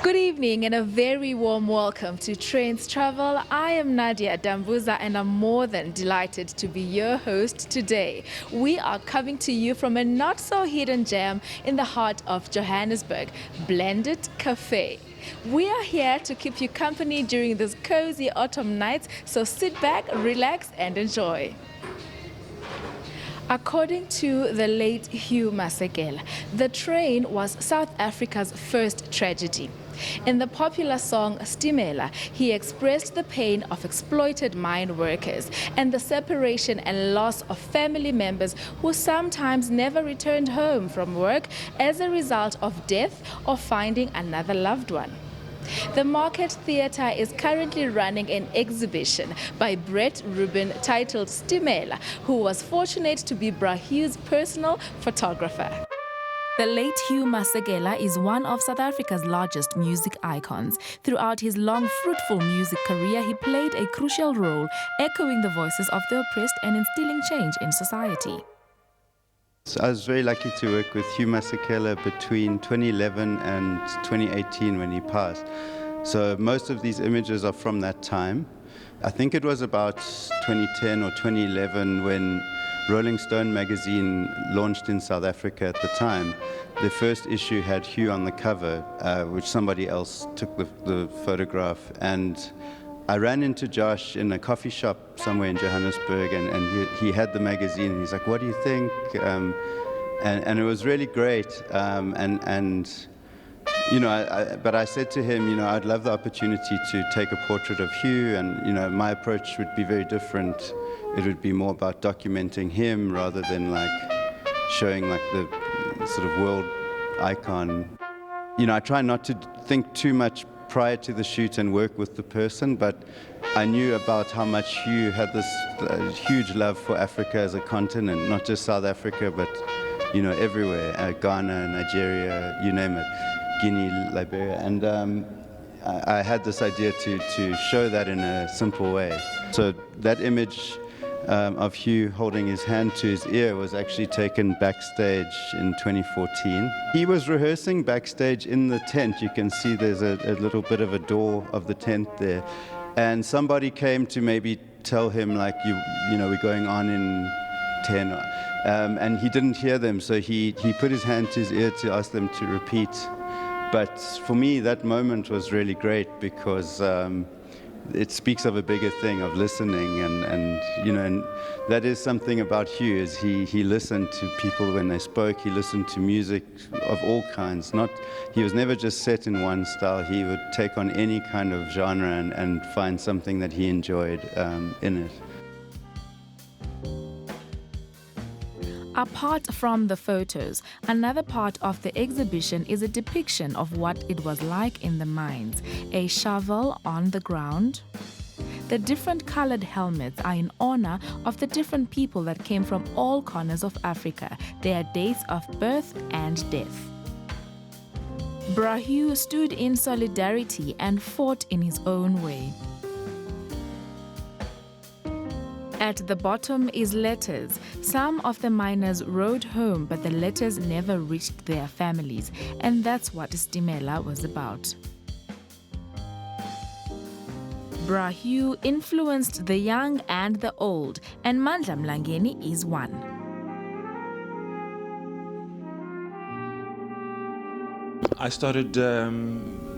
Good evening and a very warm welcome to Trendz Travel. I am Nadia Dambuza and I'm more than delighted to be your host today. We are coming to you from a not-so-hidden gem in the heart of Johannesburg, Blended Cafe. We are here to keep you company during these cozy autumn nights, so sit back, relax and enjoy. According to the late Hugh Masekela, the train was South Africa's first tragedy. In the popular song Stimela, he expressed the pain of exploited mine workers and the separation and loss of family members who sometimes never returned home from work as a result of death or finding another loved one. The Market Theatre is currently running an exhibition by Brett Rubin titled Stimela, who was fortunate to be Brahu's personal photographer. The late Hugh Masekela is one of South Africa's largest music icons. Throughout his long, fruitful music career, he played a crucial role, echoing the voices of the oppressed and instilling change in society. So I was very lucky to work with Hugh Masekela between 2011 and 2018 when he passed. So most of these images are from that time. I think it was about 2010 or 2011 when Rolling Stone magazine launched in South Africa at the time. The first issue had Hugh on the cover, which somebody else took the photograph. And I ran into Josh in a coffee shop somewhere in Johannesburg, and he had the magazine, and he's like, "What do you think?" And it was really great. You know, but I said to him, you know, I'd love the opportunity to take a portrait of Hugh, and you know, my approach would be very different. It would be more about documenting him rather than like showing like the sort of world icon. You know, I try not to think too much prior to the shoot and work with the person, but I knew about how much Hugh had this huge love for Africa as a continent, not just South Africa, but you know, everywhere, Ghana, Nigeria, you name it, Guinea, Liberia, and I had this idea to show that in a simple way. So that image of Hugh holding his hand to his ear was actually taken backstage in 2014. He was rehearsing backstage in the tent. You can see there's a little bit of a door of the tent there. And somebody came to maybe tell him, like, you know, we're going on in 10. And he didn't hear them, so he put his hand to his ear to ask them to repeat. But for me, that moment was really great because it speaks of a bigger thing, of listening, and you know, and that is something about Hugh, is he listened to people when they spoke. He listened to music of all kinds. He was never just set in one style. He would take on any kind of genre and find something that he enjoyed in it. Apart from the photos, another part of the exhibition is a depiction of what it was like in the mines. A shovel on the ground. The different colored helmets are in honor of the different people that came from all corners of Africa, their dates of birth and death. Brahu stood in solidarity and fought in his own way. At the bottom is letters. Some of the miners rode home, but the letters never reached their families, and that's what Stimela was about. Brahu influenced the young and the old, and Mandla Mlangeni is one. I started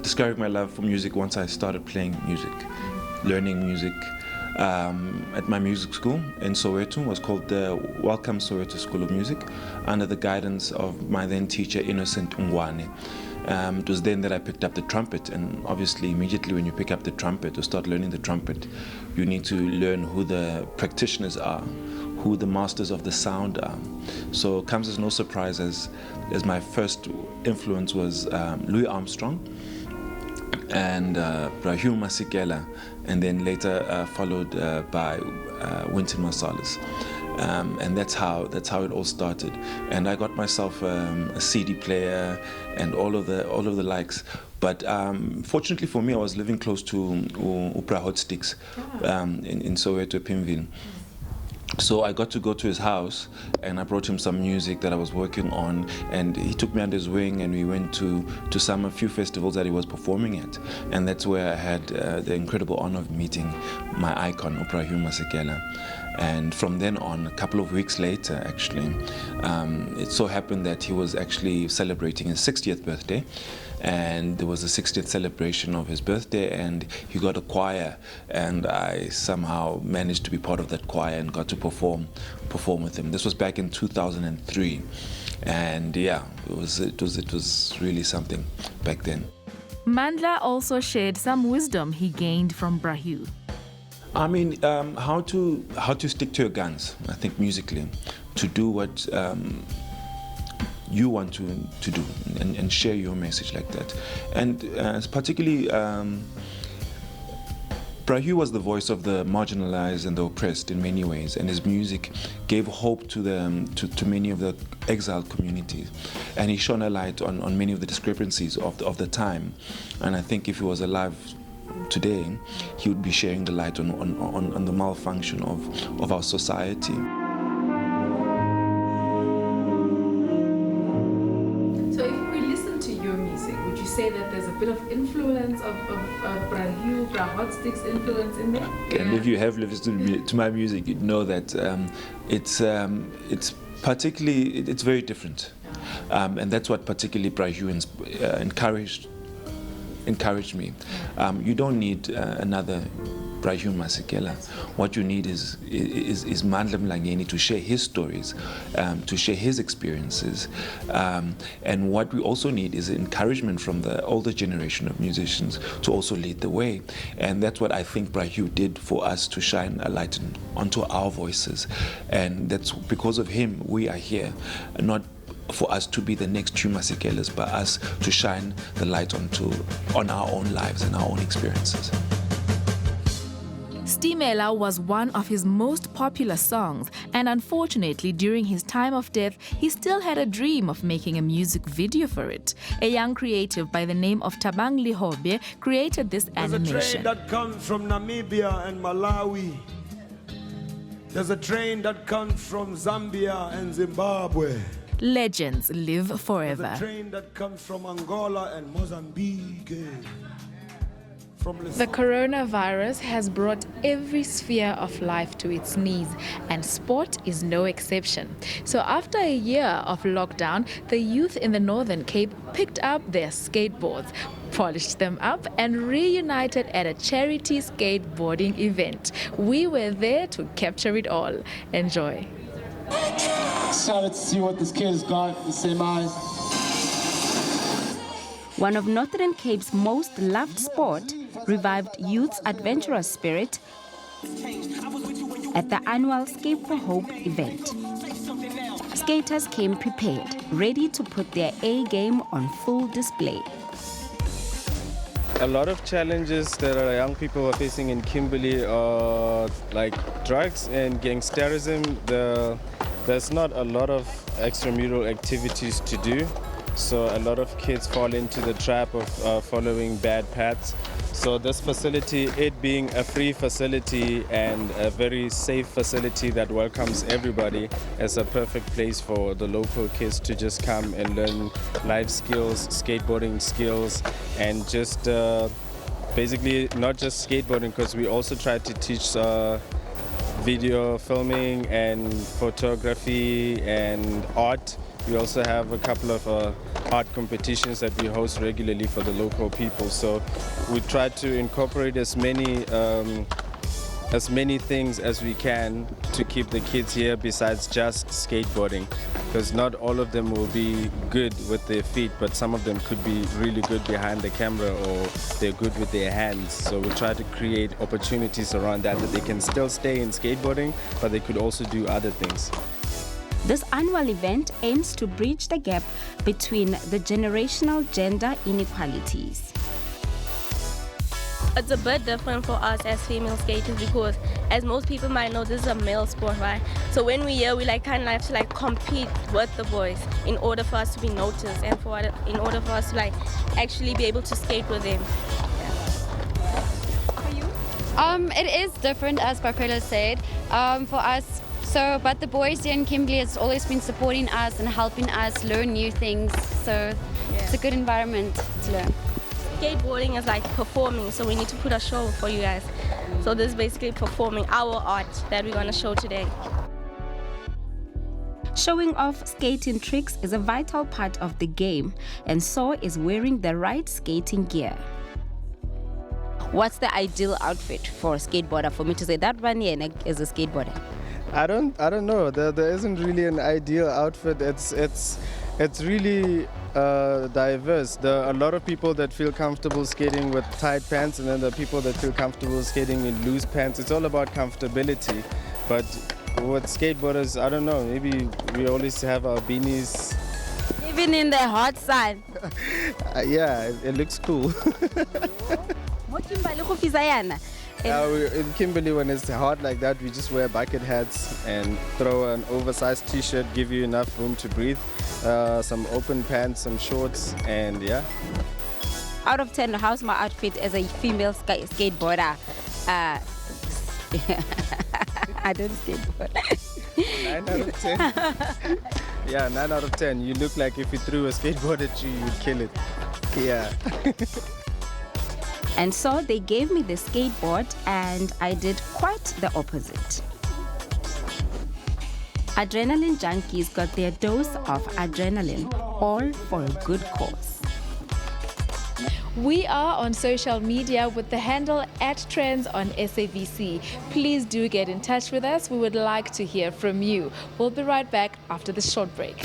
discovering my love for music once I started playing music, learning music. At my music school in Soweto, was called the Welcome Soweto School of Music, under the guidance of my then teacher Innocent Ungwane. It was then that I picked up the trumpet, and obviously immediately when you pick up the trumpet or start learning the trumpet, you need to learn who the practitioners are, who the masters of the sound are. So it comes as no surprise as my first influence was Louis Armstrong and Brahu Masekela, and then later followed by Wynton Marsalis. And that's how it all started. And I got myself a CD player and all of the likes. But fortunately for me, I was living close to Upra Hot Sticks in Soweto, Pimville. So I got to go to his house, and I brought him some music that I was working on, and he took me under his wing, and we went to a few festivals that he was performing at, and that's where I had the incredible honor of meeting my icon, Ibrahim Masekela. And from then on, a couple of weeks later, actually, it so happened that he was actually celebrating his 60th birthday. And there was a 60th celebration of his birthday, and he got a choir, and I somehow managed to be part of that choir and got to perform with him. This was back in 2003, and yeah, it was really something back then. Mandla also shared some wisdom he gained from Brahu. I mean, how to stick to your guns, I think, musically, to do what you want to do and share your message like that. And particularly, Brahu was the voice of the marginalized and the oppressed in many ways, and his music gave hope to many of the exiled communities. And he shone a light on many of the discrepancies of the time. And I think if he was alive today, he would be sharing the light on the malfunction of our society. So if we listen to your music, would you say that there's a bit of influence of Brahotstick's influence in there? And if you have listened to my music, you'd know that it's very different. And that's what particularly Brahu encouraged me. You don't need another Brahu Masekela. What you need is Mandla Mlangeni to share his stories, to share his experiences. And what we also need is encouragement from the older generation of musicians to also lead the way. And that's what I think Brahu did for us, to shine a light onto our voices. And that's because of him we are here, not for us to be the next two Masekelas, but us to shine the light on our own lives and our own experiences. Stimela was one of his most popular songs, and unfortunately, during his time of death, he still had a dream of making a music video for it. A young creative by the name of Tabang Lihobe created this animation. There's a train that comes from Namibia and Malawi. There's a train that comes from Zambia and Zimbabwe. Legends live forever. There's a train that comes from Angola and Mozambique. The coronavirus has brought every sphere of life to its knees, and sport is no exception. So after a year of lockdown, the youth in the Northern Cape picked up their skateboards, polished them up, and reunited at a charity skateboarding event. We were there to capture it all. Enjoy. Excited to see what this kid has got, the same eyes. One of Northern Cape's most loved sport revived youth's adventurous spirit at the annual Skate for Hope event. Skaters came prepared, ready to put their A game on full display. A lot of challenges that our young people are facing in Kimberley are like drugs and gangsterism. There's not a lot of extramural activities to do. So a lot of kids fall into the trap of following bad paths. So this facility, it being a free facility and a very safe facility that welcomes everybody, is a perfect place for the local kids to just come and learn life skills, skateboarding skills, and just basically not just skateboarding, because we also try to teach video filming and photography and art. We also have a couple of art competitions that we host regularly for the local people. So we try to incorporate as many things as we can to keep the kids here besides just skateboarding. Because not all of them will be good with their feet, but some of them could be really good behind the camera, or they're good with their hands. So we try to create opportunities around that they can still stay in skateboarding, but they could also do other things. This annual event aims to bridge the gap between the generational gender inequalities. It's a bit different for us as female skaters because, as most people might know, this is a male sport, right? So when we're here, we kind of have to compete with the boys in order for us to be noticed and in order for us to actually be able to skate with them. Yeah. For you? It is different, as BOIPELO said. For us, So, but the boys here in Kimberley has always been supporting us and helping us learn new things. So it's a good environment to learn. Skateboarding is like performing, so we need to put a show for you guys. So this is basically performing our art that we're going to show today. Showing off skating tricks is a vital part of the game, and so is wearing the right skating gear. What's the ideal outfit for a skateboarder? For me to say that one here is a skateboarder. I don't know. There isn't really an ideal outfit. It's really diverse. There are a lot of people that feel comfortable skating with tight pants, and then there are people that feel comfortable skating in loose pants. It's all about comfortability. But with skateboarders, I don't know. Maybe we always have our beanies. Even in the hot sun. Yeah, it looks cool. In Kimberley, when it's hot like that, we just wear bucket hats and throw an oversized t-shirt, give you enough room to breathe, some open pants, some shorts, and yeah. Out of 10, how's my outfit as a female skateboarder? I don't skateboard. 9 out of 10. Yeah, 9 out of 10. You look like if you threw a skateboard at you, you'd kill it. Yeah. And so they gave me the skateboard, and I did quite the opposite. Adrenaline junkies got their dose of adrenaline, all for a good cause. We are on social media with the handle @Trendz on SABC. Please do get in touch with us. We would like to hear from you. We'll be right back after this short break.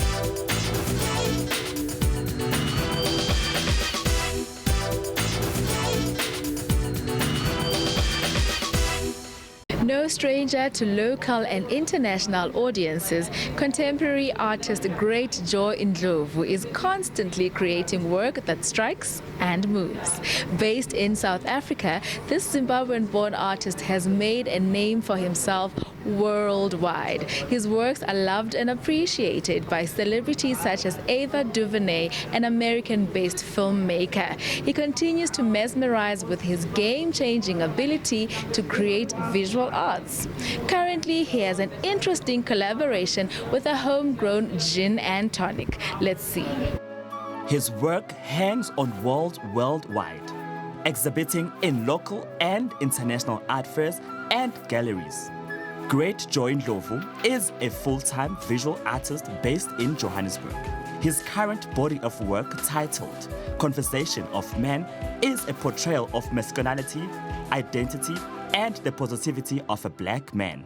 No stranger to local and international audiences, contemporary artist GREATJOY NDLOVU is constantly creating work that strikes and moves. Based in South Africa, this Zimbabwean-born artist has made a name for himself worldwide. His works are loved and appreciated by celebrities such as Ava DuVernay, an American-based filmmaker. He continues to mesmerize with his game-changing ability to create visual arts. Currently, he has an interesting collaboration with a homegrown gin and tonic. Let's see. His work hangs on walls worldwide, exhibiting in local and international art fairs and galleries. GREATJOY NDLOVU is a full-time visual artist based in Johannesburg. His current body of work, titled Conversation of Man, is a portrayal of masculinity, identity, and the positivity of a black man.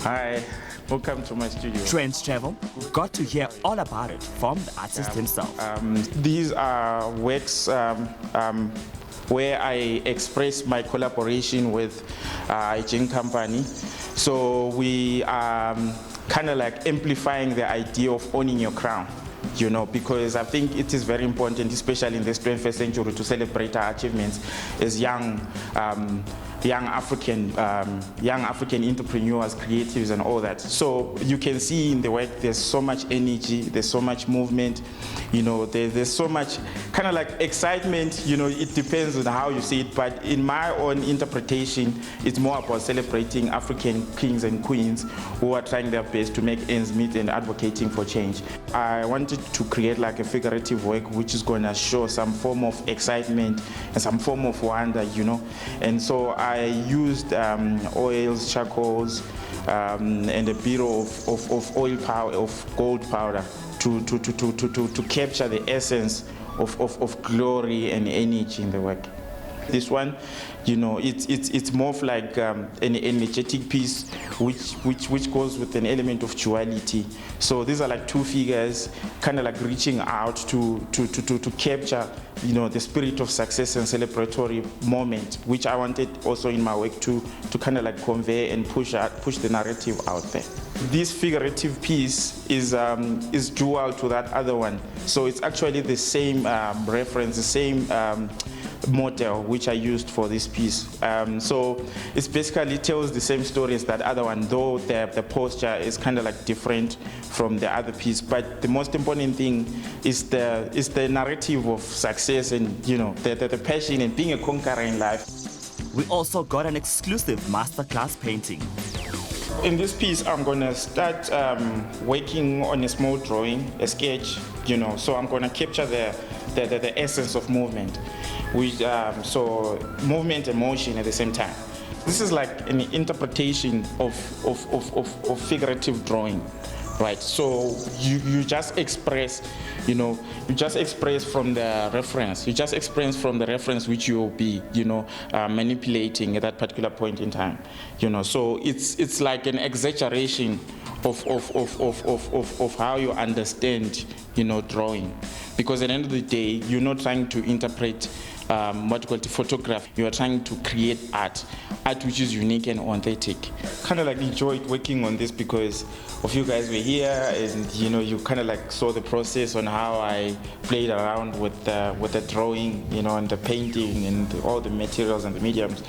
Hi, welcome to my studio. Trendz Travel got to hear all about it from the artist himself. These are works where I express my collaboration with a gin company. So we are kind of like amplifying the idea of owning your crown, you know, because I think it is very important, especially in this 21st century, to celebrate our achievements as young African entrepreneurs, creatives, and all that. So you can see in the work there's so much energy, there's so much movement, you know, there's so much kind of like excitement, you know. It depends on how you see it, but in my own interpretation, it's more about celebrating African kings and queens who are trying their best to make ends meet and advocating for change. I wanted to create like a figurative work which is going to show some form of excitement and some form of wonder, you know. And so I used oils, charcoals, and a bit of oil powder, of gold powder, to capture the essence of glory and energy in the work. This one, you know, it's more of like an energetic piece which goes with an element of duality. So these are like two figures kind of like reaching out to capture, you know, the spirit of success and celebratory moment, which I wanted also in my work to kind of like convey and push the narrative out there. This figurative piece is dual to that other one. So it's actually the same reference, the same model which I used for this piece. So it basically tells the same story as that other one, though the posture is kind of like different from the other piece. But the most important thing is the narrative of success and, you know, the passion and being a conqueror in life. we also got an exclusive masterclass painting. In this piece, I'm going to start working on a small drawing, a sketch, so I'm going to capture the essence of movement, so movement and motion at the same time. This is like an interpretation of figurative drawing, right? So you just express, you just express from the reference. You just express from the reference which you will be, manipulating at that particular point in time. So it's like an exaggeration of how you understand, drawing. Because at the end of the day, you're not trying to interpret what you call photography. You are trying to create art which is unique and authentic. Kind of like enjoyed working on this because of you guys were here, and you kind of like saw the process on how I played around with the drawing, and the painting and all the materials and the mediums.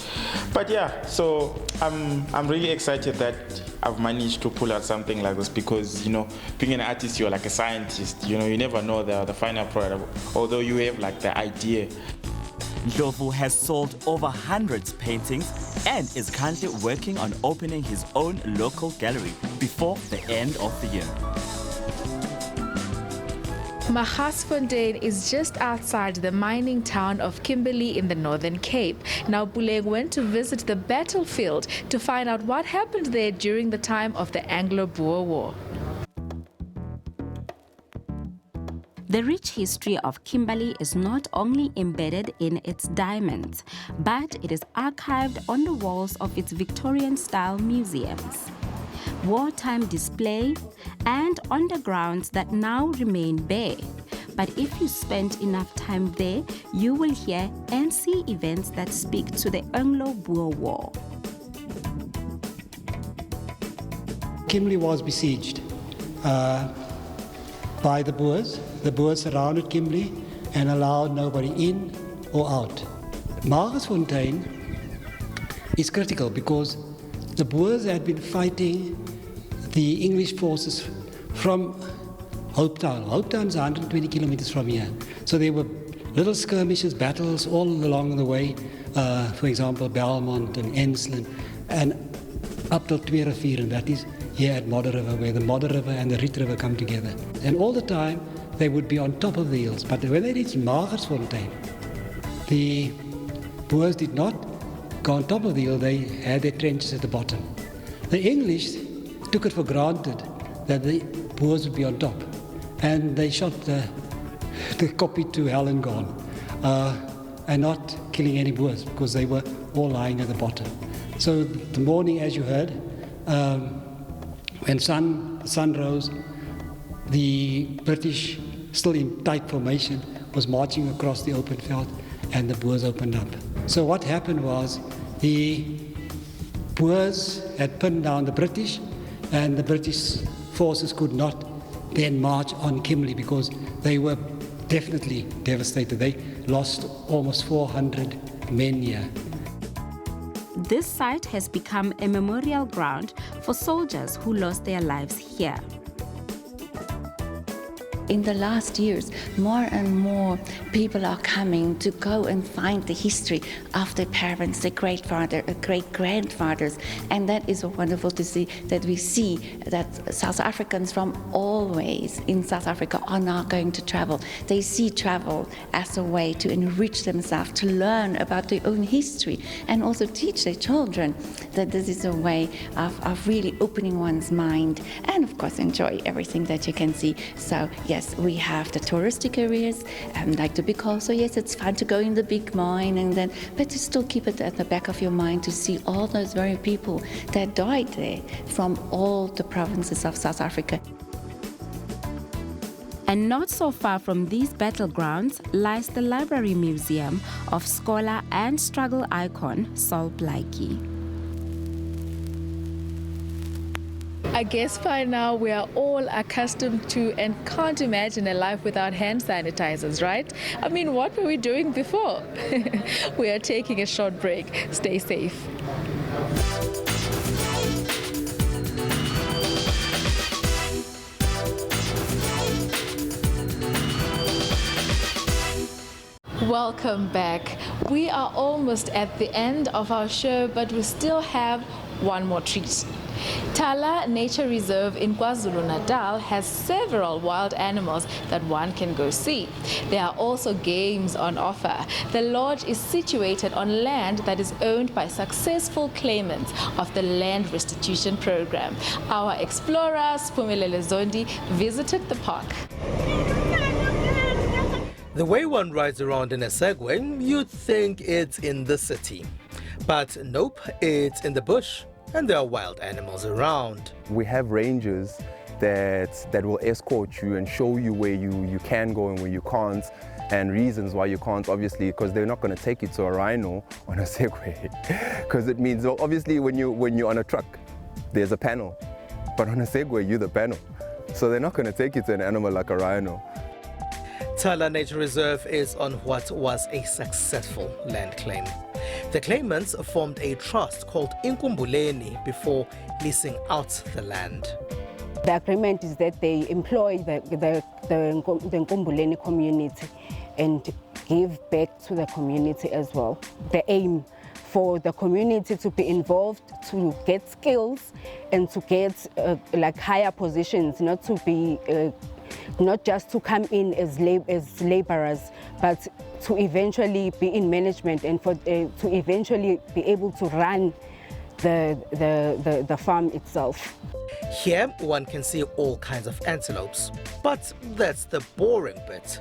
But yeah, so I'm really excited that I've managed to pull out something like this because being an artist, you're like a scientist. You never know the final product, although you have like the idea. Ndlovu has sold over 100 paintings and is currently working on opening his own local gallery before the end of the year. Magasfontein is just outside the mining town of Kimberley in the Northern Cape. Now Puleng went to visit the battlefield to find out what happened there during the time of the Anglo-Boer War. The rich history of Kimberley is not only embedded in its diamonds, but it is archived on the walls of its Victorian-style museums, wartime display, and on the grounds that now remain bare. But if you spend enough time there, you will hear and see events that speak to the Anglo-Boer War. Kimberley was besieged by the Boers. The Boers surrounded Kimberley and allowed nobody in or out. Magasfontein is critical because the Boers had been fighting the English forces from Hopetown. Hopetown is 120 kilometers from here. So there were little skirmishes, battles all along the way. For example, Belmont and Ensland, and up till Tweerivier, and that is here at Modder River, where the Modder River and the Riet River come together. And all the time, they would be on top of the hills. But when they reached Magasfontein, the Boers did not go on top of the hill, they had their trenches at the bottom. The English took it for granted that the Boers would be on top. And they shot the copy to hell and gone, and not killing any Boers because they were all lying at the bottom. So the morning, as you heard, when the sun rose, the British, still in tight formation, was marching across the open field, and the Boers opened up. So what happened was the Boers had pinned down the British, and the British forces could not then march on Kimberley because they were definitely devastated. They lost almost 400 men here. This site has become a memorial ground for soldiers who lost their lives here. In the last years, more and more people are coming to go and find the history of their parents, their great-grandfathers, and that is wonderful to see, that we see that South Africans from always in South Africa are now going to travel. They see travel as a way to enrich themselves, to learn about their own history, and also teach their children that this is a way of really opening one's mind, and of course enjoy everything that you can see. So yes, we have the touristic areas, like the big hall. So yes, it's fun to go in the big mine, but to still keep it at the back of your mind to see all those very people that died there from all the provinces of South Africa. And not so far from these battlegrounds lies the Library Museum of scholar and struggle icon Saul Blakey. I guess by now we are all accustomed to and can't imagine a life without hand sanitizers, right? I mean, what were we doing before? We are taking a short break. Stay safe. Welcome back. We are almost at the end of our show, but we still have one more treat. Thala Nature Reserve in KwaZulu-Natal has several wild animals that one can go see. There are also games on offer. The lodge is situated on land that is owned by successful claimants of the land restitution program. Our explorer, Spumelele Zondi, visited the park. The way one rides around in a Segway, you'd think it's in the city. But nope, it's in the bush. And there are wild animals around. We have rangers that will escort you and show you where you can go and where you can't, and reasons why you can't, obviously, because they're not going to take you to a rhino on a Segway. Because it means, obviously, when you're on a truck, there's a panel. But on a Segway, you're the panel. So they're not going to take you to an animal like a rhino. Thala Nature Reserve is on what was a successful land claim. The claimants formed a trust called Inkumbuleni before leasing out the land. The agreement is that they employ the Nkumbuleni community and give back to the community as well. The aim for the community to be involved, to get skills and to get like higher positions, not to be not just to come in as laborers, but to eventually be in management and to eventually be able to run the farm itself. Here one can see all kinds of antelopes, but that's the boring bit.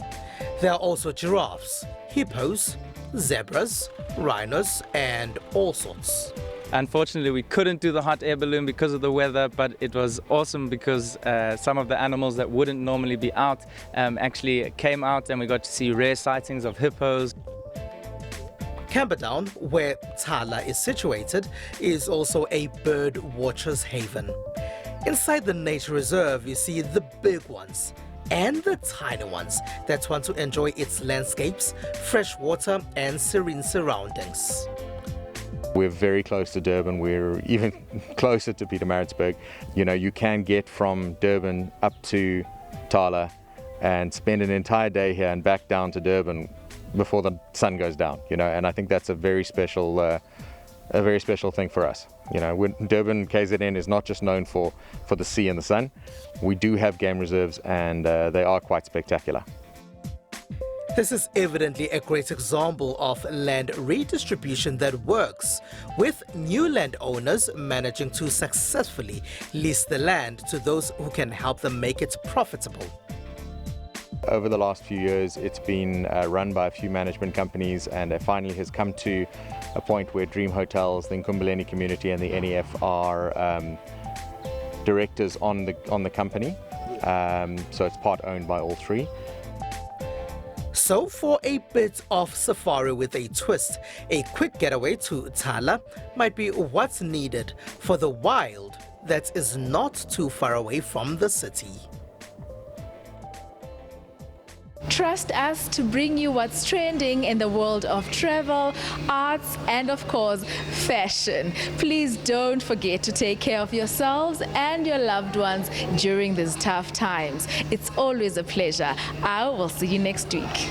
There are also giraffes, hippos, zebras, rhinos and all sorts. Unfortunately, we couldn't do the hot air balloon because of the weather, but it was awesome because some of the animals that wouldn't normally be out actually came out, and we got to see rare sightings of hippos. Camperdown, where Thala is situated, is also a bird watcher's haven. Inside the nature reserve, you see the big ones and the tiny ones that want to enjoy its landscapes, fresh water and serene surroundings. We're very close to Durban. We're even closer to Pietermaritzburg. You know, you can get from Durban up to Thala and spend an entire day here and back down to Durban before the sun goes down. You know, and I think that's a very special thing for us. You know, Durban KZN is not just known for the sea and the sun. We do have game reserves, and they are quite spectacular. This is evidently a great example of land redistribution that works, with new landowners managing to successfully lease the land to those who can help them make it profitable. Over the last few years, it's been run by a few management companies, and it finally has come to a point where Dream Hotels, the Nkumbuleni community and the NEF are directors on the company, so it's part owned by all three. So for a bit of safari with a twist, a quick getaway to Thala might be what's needed for the wild that is not too far away from the city. Trust us to bring you what's trending in the world of travel, arts, and of course, fashion. Please don't forget to take care of yourselves and your loved ones during these tough times. It's always a pleasure. I will see you next week.